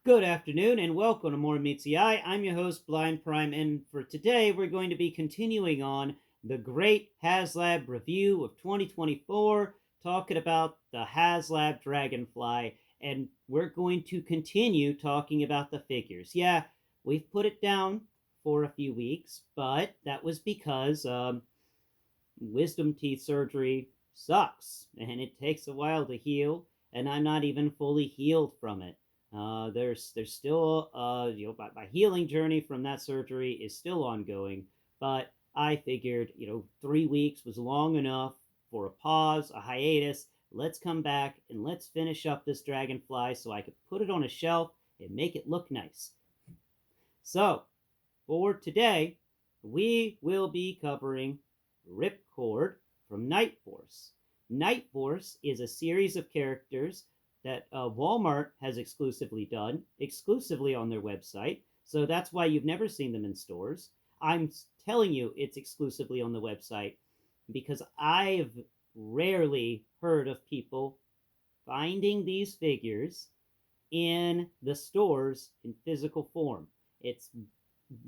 Good afternoon and welcome to more Meets the Eye. I'm your host, Blind Prime, and for today we're going to be continuing on the great Haslab review of 2024, talking about the Haslab Dragonfly, and we're going to continue talking about the figures. Yeah, we've put it down for a few weeks, but that was because wisdom teeth surgery sucks and it takes a while to heal, and I'm not even fully healed from it. There's still my healing journey from that surgery is still ongoing, but I figured 3 weeks was long enough for a pause, a hiatus. Let's come back and let's finish up this dragonfly so I could put it on a shelf and make it look nice. So for today, we will be covering Ripcord from Nightforce. Nightforce is a series of characters that Walmart has exclusively done, exclusively on their website. So that's why you've never seen them in stores. I'm telling you it's exclusively on the website because I've rarely heard of people finding these figures in the stores in physical form. It's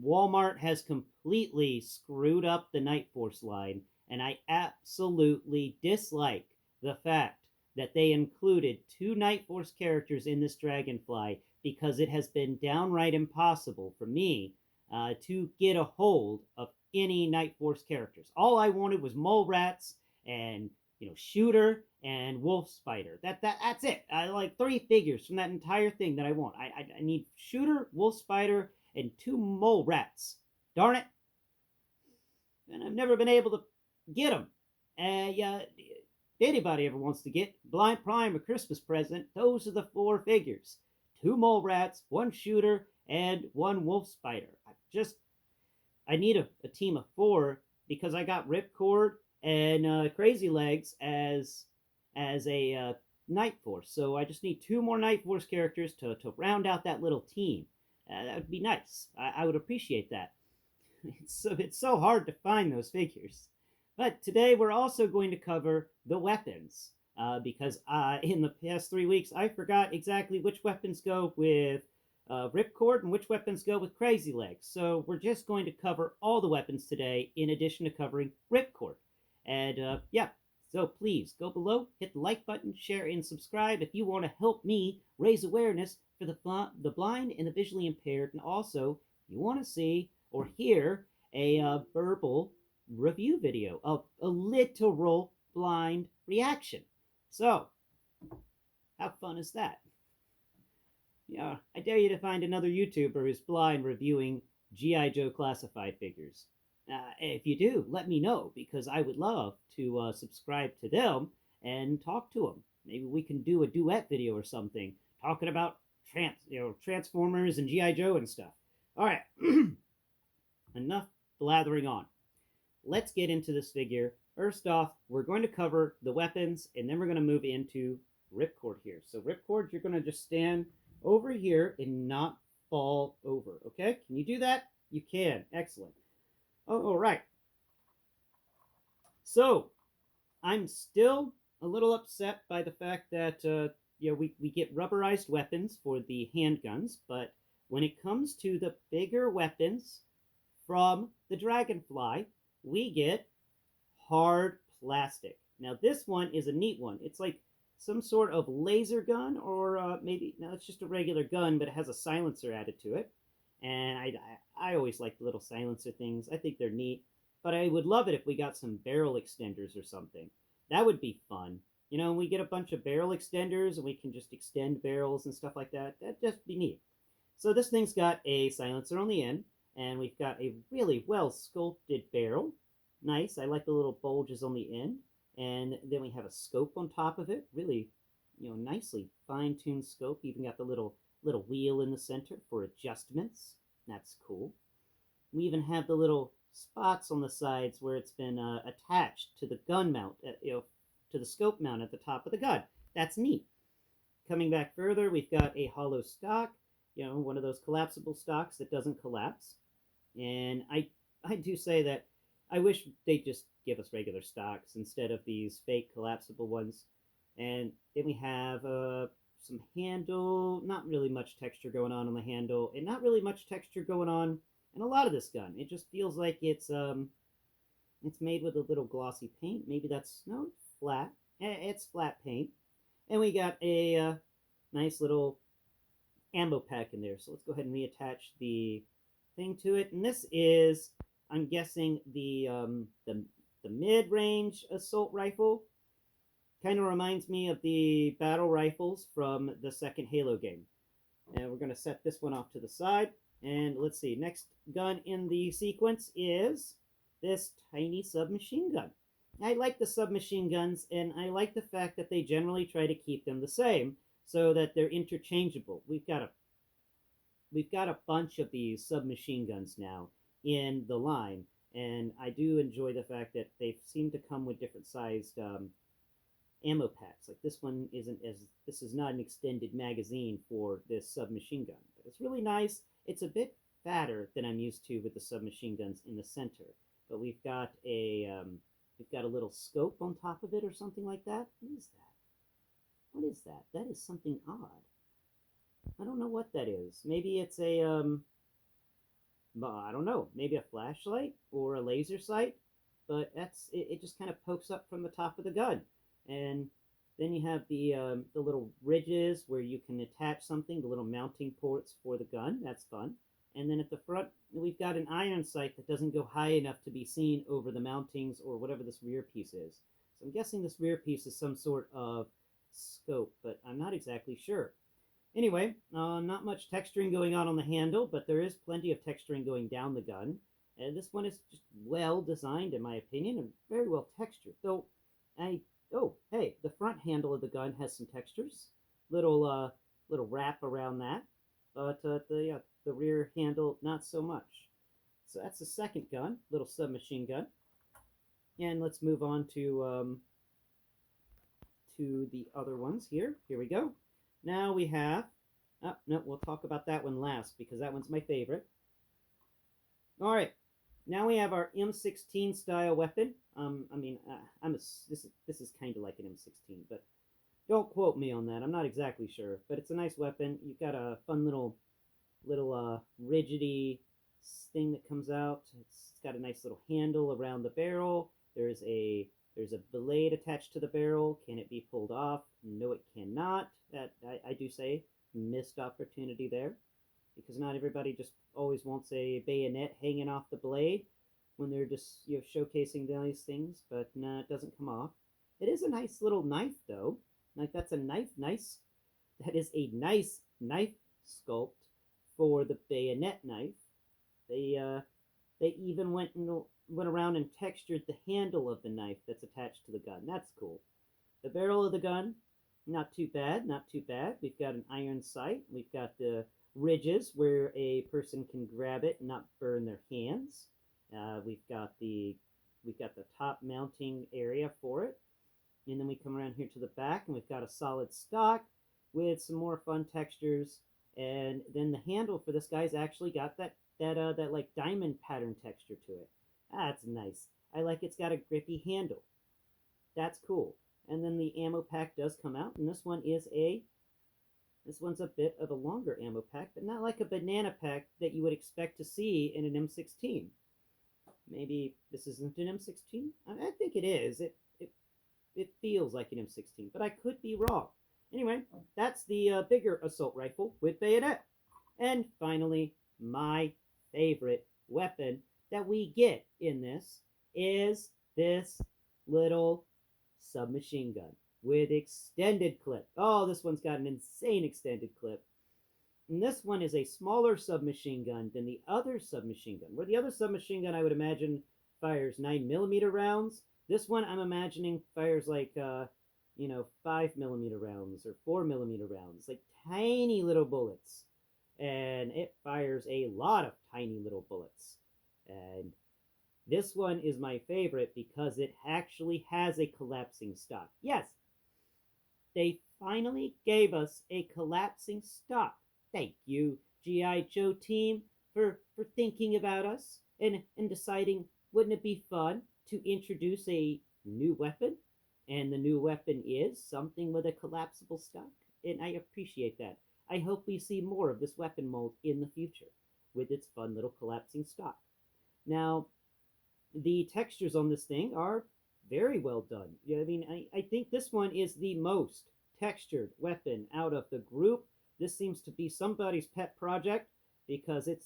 Walmart has completely screwed up the Nightforce line, and I absolutely dislike the fact that they included two Nightforce characters in this Dragonfly because it has been downright impossible for me to get a hold of any Nightforce characters. All I wanted was Mole Rats and Shooter and Wolf Spider. That's it. I like three figures from that entire thing that I want. I need Shooter, Wolf Spider, and two Mole Rats. Darn it! And I've never been able to get them. Yeah, if anybody ever wants to get Blind Prime a Christmas present, those are the four figures: two Mole Rats, one Shooter, and one Wolf Spider. I need a team of four because I got Ripcord and Crazy Legs as a Night Force. So I just need two more Night Force characters to round out that little team. That would be nice. I would appreciate that. It's so hard to find those figures. But today we're also going to cover the weapons because in the past 3 weeks I forgot exactly which weapons go with Ripcord and which weapons go with Crazy Legs. So we're just going to cover all the weapons today in addition to covering Ripcord. And yeah, so please go below, hit the like button, share, and subscribe if you want to help me raise awareness for the blind and the visually impaired, and also you want to see or hear a verbal review video of a literal blind reaction. So, how fun is that? Yeah, I dare you to find another YouTuber who's blind reviewing G.I. Joe classified figures. If you do, let me know because I would love to subscribe to them and talk to them. Maybe we can do a duet video or something talking about Transformers and G.I. Joe and stuff. All right, enough blathering on. Let's get into this figure. First off, we're going to cover the weapons, and then we're going to move into Ripcord here. So Ripcord, you're going to just stand over here and not fall over, okay? Can you do that? You can. Excellent. Oh, all right. So I'm still a little upset by the fact that we get rubberized weapons for the handguns, but when it comes to the bigger weapons from the Dragonfly, we get hard plastic. Now this one is a neat one. It's like some sort of laser gun, or maybe no, it's just a regular gun, but it has a silencer added to it. And I always like the little silencer things. I think they're neat. But I would love it if we got some barrel extenders or something. That would be fun. We get a bunch of barrel extenders and we can just extend barrels and stuff like that. That'd just be neat. So this thing's got a silencer on the end, and we've got a really well sculpted barrel. Nice. I like the little bulges on the end. And then we have a scope on top of it. Really, nicely fine-tuned scope. Even got the little wheel in the center for adjustments. That's cool. We even have the little spots on the sides where it's been attached to the gun mount, to the scope mount at the top of the gun. That's neat. Coming back further, we've got a hollow stock, one of those collapsible stocks that doesn't collapse. And I do say that I wish they'd just give us regular stocks instead of these fake collapsible ones. And then we have some handle, not really much texture going on the handle, and not really much texture going on in a lot of this gun. It just feels like it's made with a little glossy paint. Maybe that's, no, it's flat. It's flat paint. And we got a nice little ammo pack in there. So let's go ahead and reattach the thing to it. And this is, I'm guessing, the mid-range assault rifle. Kind of reminds me of the battle rifles from the second Halo game. And we're going to set this one off to the side. And let's see, next gun in the sequence is this tiny submachine gun. I like the submachine guns, and I like the fact that they generally try to keep them the same so that they're interchangeable. We've got a bunch of these submachine guns now in the line, and I do enjoy the fact that they seem to come with different sized ammo packs. Like this one this is not an extended magazine for this submachine gun, but it's really nice. It's a bit fatter than I'm used to with the submachine guns in the center, but we've got a little scope on top of it or something like that. What is that? What is that? That is something odd. I don't know what that is. Maybe it's a I don't know. Maybe a flashlight or a laser sight, but it just kind of pokes up from the top of the gun. And then you have the little ridges where you can attach something, the little mounting ports for the gun. That's fun. And then at the front, we've got an iron sight that doesn't go high enough to be seen over the mountings or whatever this rear piece is. So I'm guessing this rear piece is some sort of scope, but I'm not exactly sure. Anyway, not much texturing going on the handle, but there is plenty of texturing going down the gun. And this one is just well designed, in my opinion, and very well textured. Though, oh, hey, the front handle of the gun has some textures. Little wrap around that. But the rear handle, not so much. So that's the second gun, little submachine gun. And let's move on to the other ones here. Here we go. Now we have, oh, no, we'll talk about that one last because that one's my favorite. All right, now we have our M16 style weapon. This is kind of like an M16, but don't quote me on that. I'm not exactly sure, but it's a nice weapon. You've got a fun little rigidy thing that comes out. It's got a nice little handle around the barrel. There's a blade attached to the barrel. Can it be pulled off? No, it cannot. That I do say missed opportunity there, because not everybody just always wants a bayonet hanging off the blade when they're just showcasing these things. But no, it doesn't come off. It is a nice little knife though. Like that's a nice. That is a nice knife sculpt for the bayonet knife. They even went around and textured the handle of the knife that's attached to the gun. That's cool. The barrel of the gun, not too bad, not too bad. We've got an iron sight. We've got the ridges where a person can grab it and not burn their hands. We've got the top mounting area for it. And then we come around here to the back and we've got a solid stock with some more fun textures. And then the handle for this guy's actually got that like diamond pattern texture to it. That's nice. I like it's got a grippy handle. That's cool. And then the ammo pack does come out, and this one's a bit of a longer ammo pack, but not like a banana pack that you would expect to see in an M16. Maybe this isn't an M16? I think it is. It feels like an M16, but I could be wrong. Anyway, that's the bigger assault rifle with bayonet. And finally, my favorite weapon that we get in this is this little submachine gun with extended clip. Oh, this one's got an insane extended clip. And this one is a smaller submachine gun than the other submachine gun. Where the other submachine gun, I would imagine, fires 9mm rounds. This one, I'm imagining, fires like, 5mm rounds or 4mm rounds. Like tiny little bullets. And it fires a lot of tiny little bullets. And this one is my favorite because it actually has a collapsing stock. Yes, they finally gave us a collapsing stock. Thank you, G.I. Joe team, for thinking about us and deciding, wouldn't it be fun to introduce a new weapon? And the new weapon is something with a collapsible stock. and I appreciate that. I hope we see more of this weapon mold in the future with its fun little collapsing stock. Now, the textures on this thing are very well done. Yeah, I mean, I think this one is the most textured weapon out of the group. This seems to be somebody's pet project because it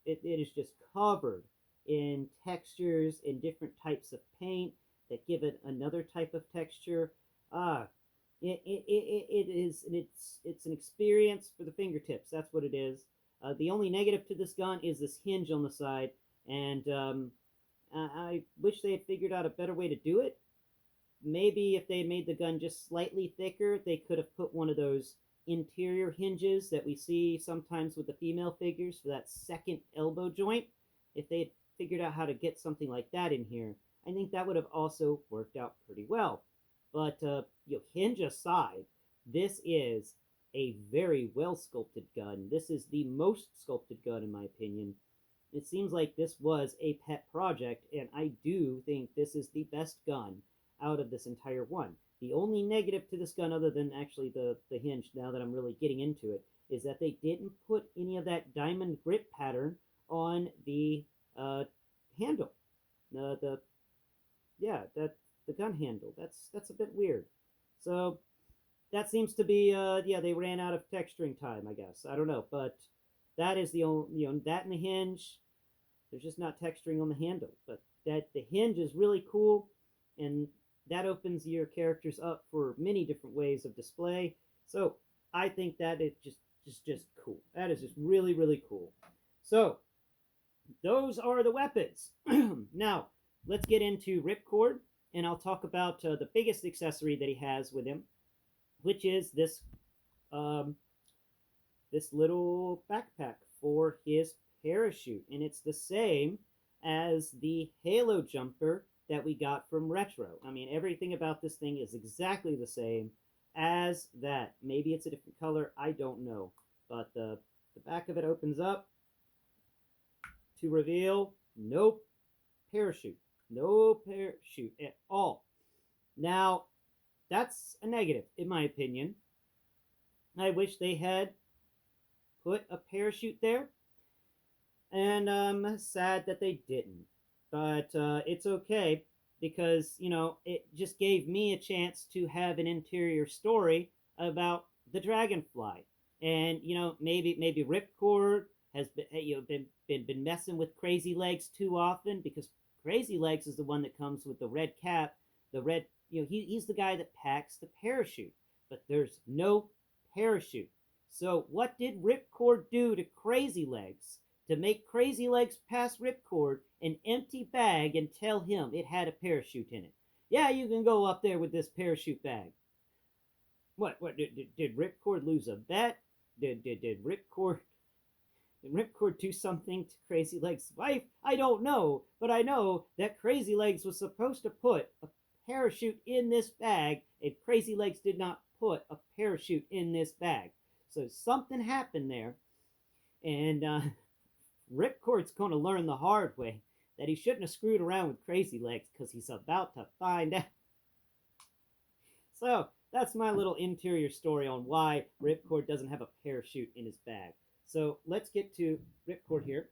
is just covered in textures in different types of paint that give it another type of texture. Ah, it is it's an experience for the fingertips. That's what it is. The only negative to this gun is this hinge on the side, and I wish they had figured out a better way to do it. Maybe if they had made the gun just slightly thicker, they could have put one of those interior hinges that we see sometimes with the female figures for that second elbow joint. If they had figured out how to get something like that in here, I think that would have also worked out pretty well. But hinge aside, this is a very well sculpted gun. This is the most sculpted gun, in my opinion. It seems like this was a pet project, and I do think this is the best gun out of this entire one. The only negative to this gun, other than actually the hinge, now that I'm really getting into it, is that they didn't put any of that diamond grip pattern on the handle. The yeah, that the gun handle. That's a bit weird. So that seems to be yeah, they ran out of texturing time, I guess. I don't know, but that is the only, that and the hinge. There's just not texturing on the handle, but that the hinge is really cool, and that opens your characters up for many different ways of display. So I think that is just cool. That is just really really cool. So those are the weapons. Now let's get into Ripcord, and I'll talk about the biggest accessory that he has with him, which is um, this little backpack for his parachute, and it's the same as the halo jumper that we got from Retro. I mean, everything about this thing is exactly the same as that. Maybe it's a different color, I don't know, but the back of it opens up to reveal no parachute. No parachute at all. Now, that's a negative, in my opinion. I wish they had put a parachute there, and I'm sad that they didn't. But it's okay because, it just gave me a chance to have an interior story about the Dragonfly. And, maybe Ripcord has been messing with Crazy Legs too often, because Crazy Legs is the one that comes with the red cap, the red, he's the guy that packs the parachute, but there's no parachute. So what did Ripcord do to Crazy Legs to make Crazy Legs pass Ripcord an empty bag and tell him it had a parachute in it? Yeah, you can go up there with this parachute bag. What did Ripcord lose a bet? Did Ripcord do something to Crazy Legs' wife? I don't know, but I know that Crazy Legs was supposed to put a parachute in this bag, and Crazy Legs did not put a parachute in this bag. So something happened there, and Ripcord's going to learn the hard way that he shouldn't have screwed around with Crazy Legs, because he's about to find out. So that's my little interior story on why Ripcord doesn't have a parachute in his bag. So let's get to Ripcord here.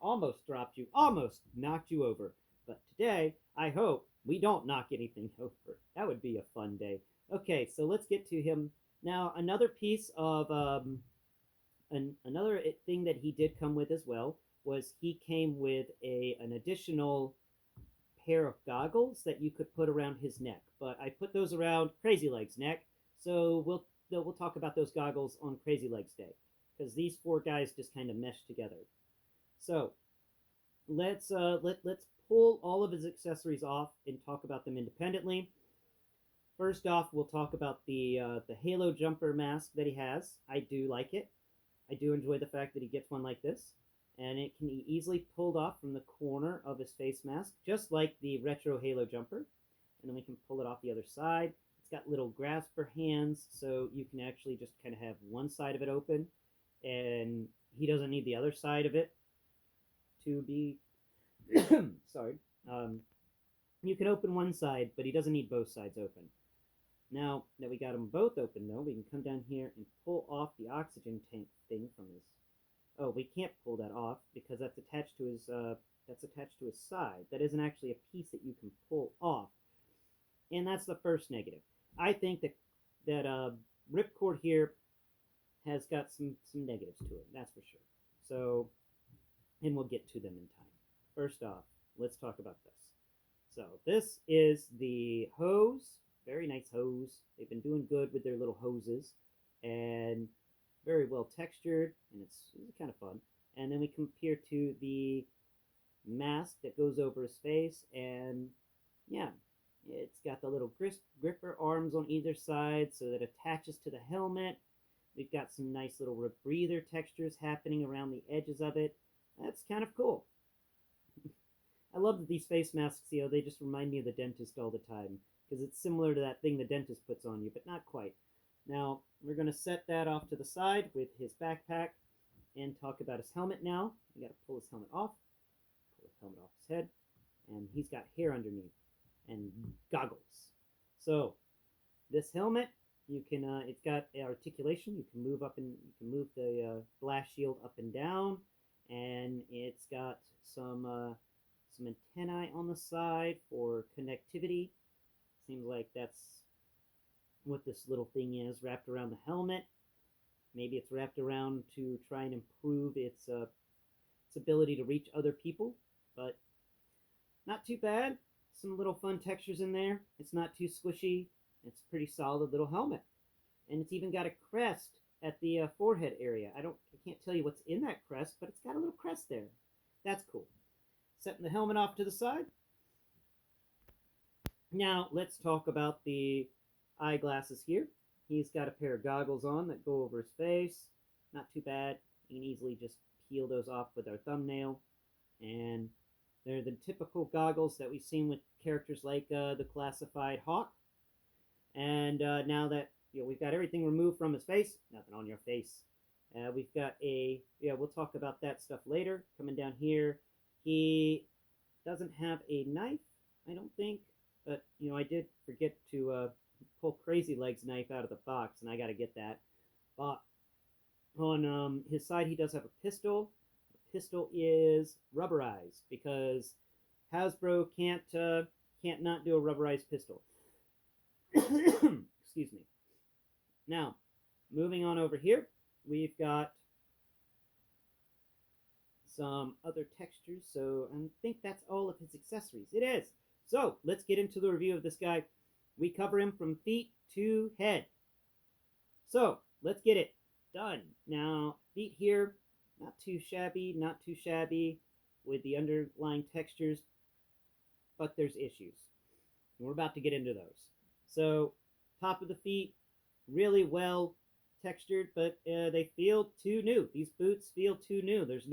Almost dropped you, almost knocked you over. But today, I hope we don't knock anything over. That would be a fun day. Okay, so let's get to him. Now, another piece of, another thing that he did come with as well was he came with an additional pair of goggles that you could put around his neck. But I put those around Crazy Legs' neck, so we'll talk about those goggles on Crazy Legs Day, because these four guys just kind of mesh together. So let's pull all of his accessories off and talk about them independently. First off, we'll talk about the Halo jumper mask that he has. I do like it. I do enjoy the fact that he gets one like this, and it can be easily pulled off from the corner of his face mask, just like the Retro Halo jumper. And then we can pull it off the other side. It's got little grasper hands, so you can actually just kind of have one side of it open, and he doesn't need the other side of it to be sorry. You can open one side, but he doesn't need both sides open. Now that we got them both open, though, we can come down here and pull off the oxygen tank thing from his. Oh, we can't pull that off because that's attached to his. That's attached to his side. That isn't actually a piece that you can pull off, and that's the first negative. I think that Ripcord here has got some negatives to it. That's for sure. So, and we'll get to them in time. First off, let's talk about this. So this is the hose. Very nice hose. They've been doing good with their little hoses, and very well textured, and it's kind of fun. And then we come here to the mask that goes over his face, and yeah, it's got the little gripper arms on either side, so that attaches to the helmet. We've got some nice little rebreather textures happening around the edges of it. That's kind of cool. I love that these face masks, they just remind me of the dentist all the time, because it's similar to that thing the dentist puts on you, but not quite. Now, we're going to set that off to the side with his backpack and talk about his helmet now. We got to pull his helmet off, pull his helmet off his head, and he's got hair underneath and goggles. So, this helmet, you can it's got articulation. You can move the blast shield up and down, and it's got some antennae on the side for connectivity. Seems like that's what this little thing is wrapped around the helmet. Maybe it's wrapped around to try and improve its ability to reach other people, but not too bad. Some little fun textures in there. It's not too squishy. It's a pretty solid little helmet, and it's even got a crest at the forehead area. I can't tell you what's in that crest, but it's got a little crest there. That's cool. Setting the helmet off to the side. Now let's talk about the eyeglasses here. He's got a pair of goggles on that go over his face. Not too bad. You can easily just peel those off with our thumbnail. And they're the typical goggles that we've seen with characters like the Classified Hawk. And now that we've got everything removed from his face, nothing on your face. We've got we'll talk about that stuff later. Coming down here, he doesn't have a knife, I don't think. But, I did forget to pull Crazy Legs' knife out of the box, and I got to get that. But on his side, he does have a pistol. The pistol is rubberized because Hasbro can't not do a rubberized pistol. Excuse me. Now, moving on over here, we've got some other textures. So I think that's all of his accessories. It is. So let's get into the review of this guy. We cover him from feet to head. So let's get it done. Now, feet here, not too shabby with the underlying textures, but there's issues. And we're about to get into those. So, top of the feet, really well textured, but they feel too new. These boots feel too new. There's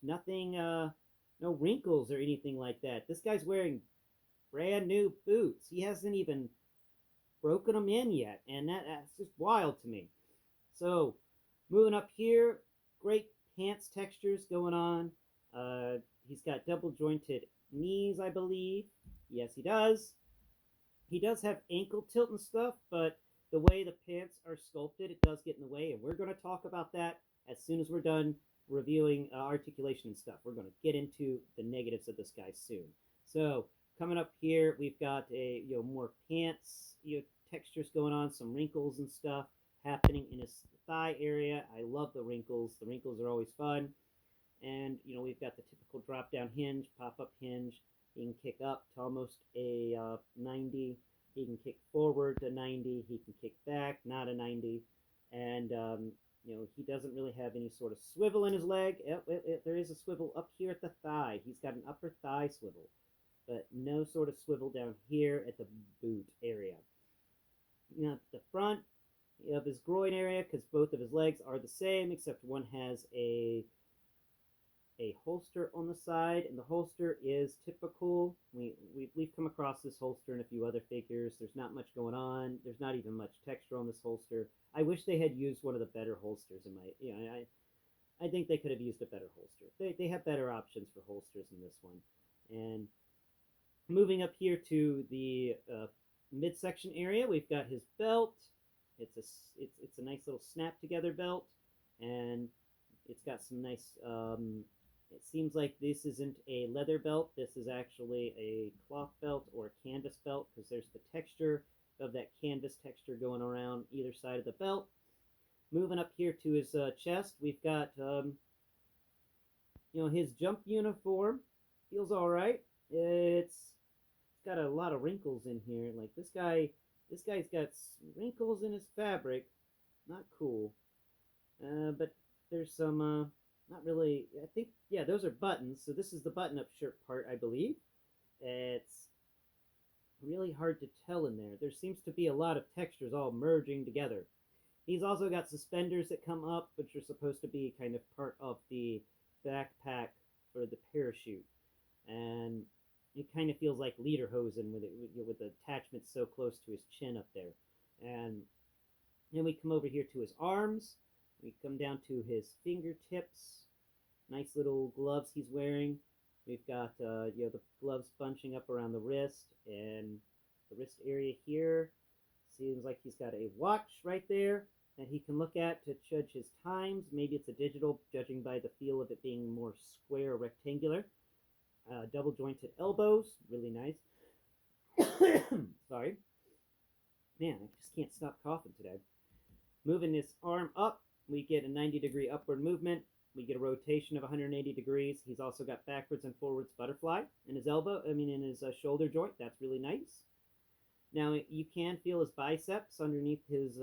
nothing, no wrinkles or anything like that. This guy's wearing brand new boots. He hasn't even broken them in yet, and that's just wild to me. So, moving up here, great pants textures going on. He's got double jointed knees, I believe. Yes, he does. He does have ankle tilt and stuff, but the way the pants are sculpted, it does get in the way, and we're going to talk about that as soon as we're done reviewing articulation and stuff. We're going to get into the negatives of this guy soon. So coming up here, we've got more pants textures going on, some wrinkles and stuff happening in his thigh area. I love the wrinkles. The wrinkles are always fun. And we've got the typical drop down hinge, pop up hinge. He can kick up to almost a 90. He can kick forward to 90. He can kick back, not a 90. And he doesn't really have any sort of swivel in his leg. There is a swivel up here at the thigh. He's got an upper thigh swivel, but no sort of swivel down here at the boot area. The front of his groin area, because both of his legs are the same, except one has a holster on the side, and the holster is typical. We've come across this holster in a few other figures. There's not much going on. There's not even much texture on this holster. I wish they had used one of the better holsters. I think they could have used a better holster. They have better options for holsters in this one. And moving up here to the midsection area, we've got his belt. It's a nice little snap together belt, and it's got some nice. It seems like this isn't a leather belt. This is actually a cloth belt or a canvas belt because there's the texture of that canvas texture going around either side of the belt. Moving up here to his chest, we've got his jump uniform. Feels all right. It's got a lot of wrinkles in here. Like this guy's got wrinkles in his fabric. Not cool. But there's some not really. I think yeah, those are buttons. So this is the button-up shirt part, I believe. It's really hard to tell in there. There seems to be a lot of textures all merging together. He's also got suspenders that come up, which are supposed to be kind of part of the backpack for the parachute. And it kind of feels like lederhosen with the attachment so close to his chin up there. And then we come over here to his arms. We come down to his fingertips. Nice little gloves he's wearing. We've got the gloves bunching up around the wrist and the wrist area here. Seems like he's got a watch right there that he can look at to judge his times. Maybe it's a digital, judging by the feel of it being more square or rectangular. Double jointed elbows, really nice. Sorry. Man, I just can't stop coughing today. Moving this arm up, we get a 90-degree upward movement. We get a rotation of 180 degrees. He's also got backwards and forwards butterfly in his in his shoulder joint. That's really nice. Now you can feel his biceps underneath his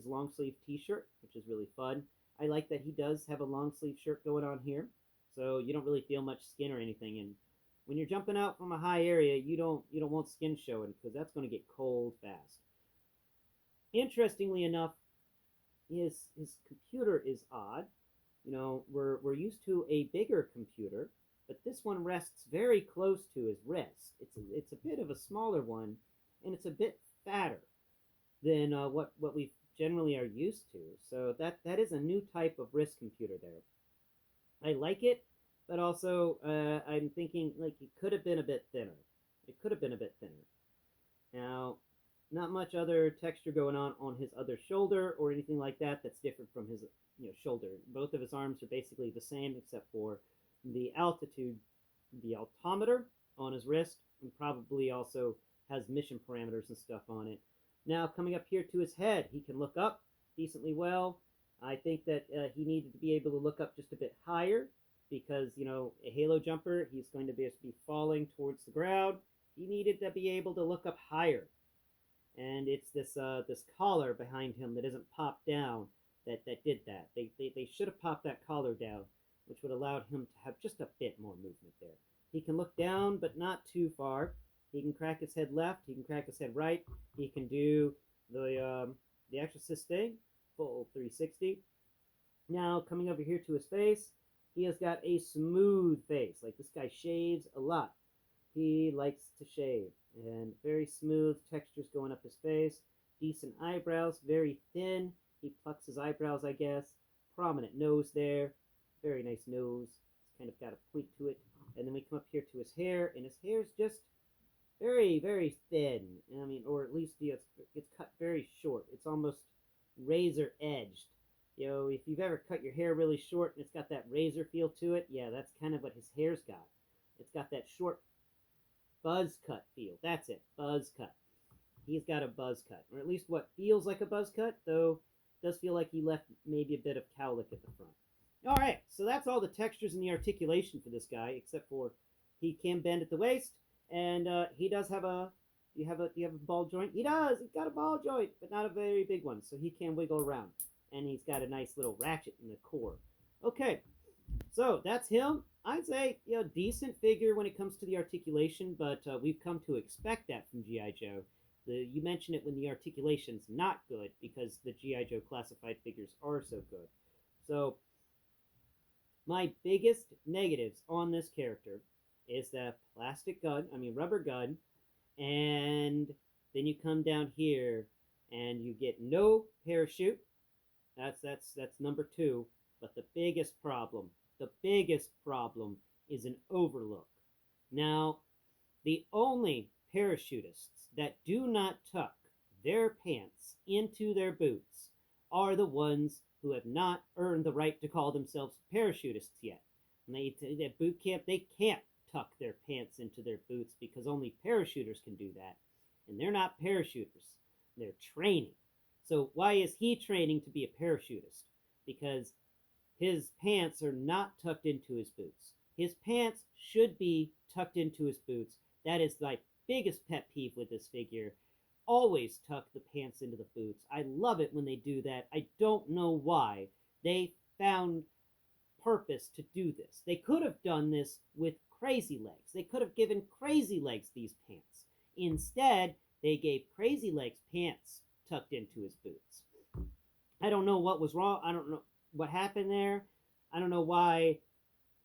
long sleeve t-shirt, which is really fun. I like that he does have a long sleeve shirt going on here, so you don't really feel much skin or anything. And when you're jumping out from a high area, you don't want skin showing because that's going to get cold fast. Interestingly enough, his computer is odd. We're used to a bigger computer, but this one rests very close to his wrist. It's a bit of a smaller one, and it's a bit fatter than what we generally are used to. So that is a new type of wrist computer there. I like it, but also I'm thinking like it could have been a bit thinner. It could have been a bit thinner. Now, not much other texture going on his other shoulder or anything like that that's different from his shoulder. Both of his arms are basically the same except for the altitude, the altimeter on his wrist, and probably also has mission parameters and stuff on it. Now, coming up here to his head, he can look up decently well. I think that he needed to be able to look up just a bit higher because, a halo jumper, he's going to be falling towards the ground. He needed to be able to look up higher. And it's this collar behind him that isn't popped down that did that. They should have popped that collar down, which would allow him to have just a bit more movement there. He can look down, but not too far. He can crack his head left. He can crack his head right. He can do the Exorcist thing, full 360. Now, coming over here to his face, he has got a smooth face. Like, this guy shaves a lot. He likes to shave. And very smooth textures going up his face. Decent eyebrows, very thin. He plucks his eyebrows, I guess. Prominent nose there. Very nice nose. It's kind of got a point to it. And then we come up here to his hair, and his hair is just very, very thin. I mean, or at least it's cut very short. It's almost razor edged. If you've ever cut your hair really short and it's got that razor feel to it, yeah, that's kind of what his hair's got. It's got that short buzz cut feel. That's it, buzz cut. He's got a buzz cut, or at least what feels like a buzz cut, though it does feel like he left maybe a bit of cowlick at the front. All right, so that's all the textures and the articulation for this guy, except for he can bend at the waist, and he does have a. Do you have a ball joint? He does. He's got a ball joint, but not a very big one, so he can wiggle around, and he's got a nice little ratchet in the core. Okay, so that's him. I'd say decent figure when it comes to the articulation, but we've come to expect that from G.I. Joe. You mention it when the articulation's not good because the G.I. Joe classified figures are so good. So my biggest negatives on this character is that rubber gun, and then you come down here and you get no parachute. That's number 2. But the biggest problem is an overlook. Now, the only parachutists that do not tuck their pants into their boots are the ones who have not earned the right to call themselves parachutists yet. And at boot camp, they can't tuck their pants into their boots because only parachuters can do that. And they're not parachuters, they're training. So why is he training to be a parachutist? Because his pants are not tucked into his boots. His pants should be tucked into his boots. That is my biggest pet peeve with this figure. Always tuck the pants into the boots. I love it when they do that. I don't know why. They found purpose to do this. They could have done this with Crazy Legs. They could have given Crazy Legs these pants. Instead, they gave Crazy Legs pants tucked into his boots. I don't know what was wrong. I don't know what happened there. I don't know why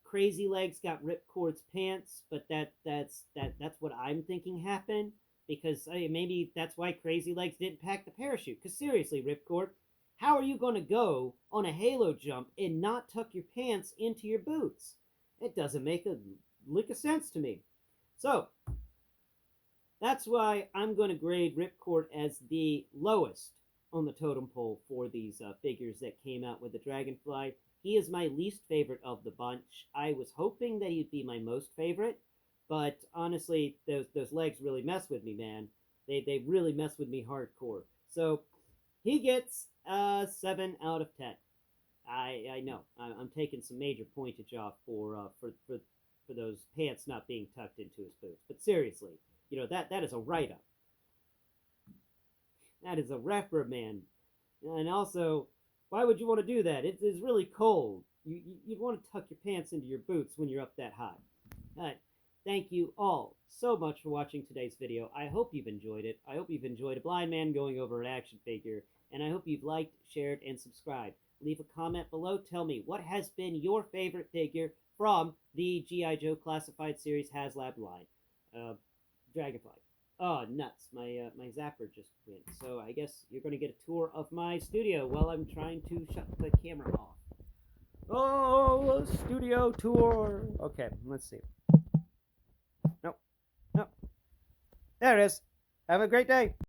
Crazy Legs got Ripcord's pants, but that's what I'm thinking happened. Because maybe that's why Crazy Legs didn't pack the parachute. Because seriously, Ripcord, how are you going to go on a halo jump and not tuck your pants into your boots? It doesn't make a lick of sense to me. So, that's why I'm going to grade Ripcord as the lowest on the totem pole for these figures that came out with the Dragonfly. He is my least favorite of the bunch. I was hoping that he'd be my most favorite. But honestly, those legs really mess with me, man. They really mess with me hardcore. So he gets 7 out of 10. I know I'm taking some major pointage off for those pants not being tucked into his boots. But seriously, that is a write-up. That is a reprimand. And also, why would you want to do that? It is really cold. You'd want to tuck your pants into your boots when you're up that high. Thank you all so much for watching today's video. I hope you've enjoyed it. I hope you've enjoyed a blind man going over an action figure. And I hope you've liked, shared, and subscribed. Leave a comment below. Tell me what has been your favorite figure from the G.I. Joe Classified Series Haslab line. Dragonfly. Oh, nuts. My zapper just went. So I guess you're going to get a tour of my studio while I'm trying to shut the camera off. Oh, studio tour. Okay, let's see. Nope. There it is. Have a great day.